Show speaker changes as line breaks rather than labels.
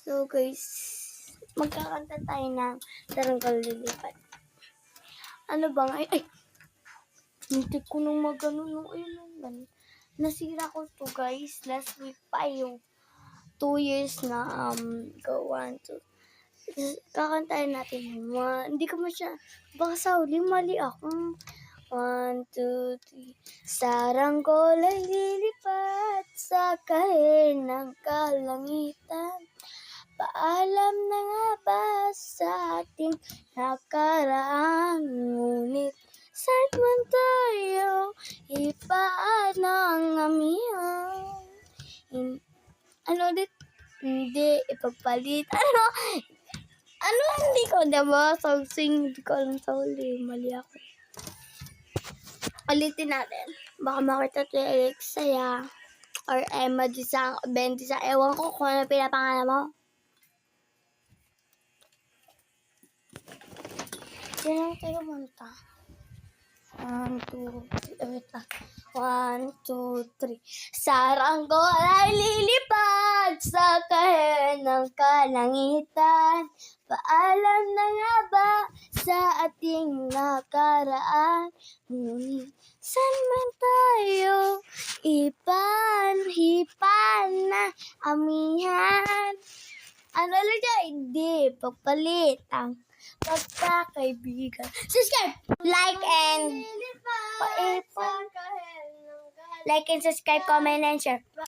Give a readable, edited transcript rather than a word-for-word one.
So guys, magkakanta tayo ng Saranggola Lilipat. Ano bang, ay, hindi ko nung magano nung ayun. Nasira ko to guys, last week pa yung 2 years na go 1, 2. Kakantahin natin. Hindi ko baka sa huli mali ako. 1, 2, 3. Saranggola'y lilipat sa kahit ng kalangitan. Paalam na nga ba sa ating nakaraan? Ngunit saan man tayo, ipaan ang amihan. Ano ulit? Hindi, ipapalit. Ano, hindi ko, diba? So, hindi ko alam sa huli. Mali ako. Ulitin natin. Baka makita ito yung Alexia or Emma Disang, Ben Disang. Ewan ko kung ano pinapangalan mo. Sino tayo pumunta? 1, 2, 3. Wait lang. 1, 2, 3. Saranggola'y lilipad sa kahit ng kalangitan. Paalam na nga ba sa ating nakaraan? Ngunit saan man tayo, hipan na amihan. Ano lang siya? Hindi, papalit ang pagkakaibigan. Subscribe, like and subscribe, comment, and share.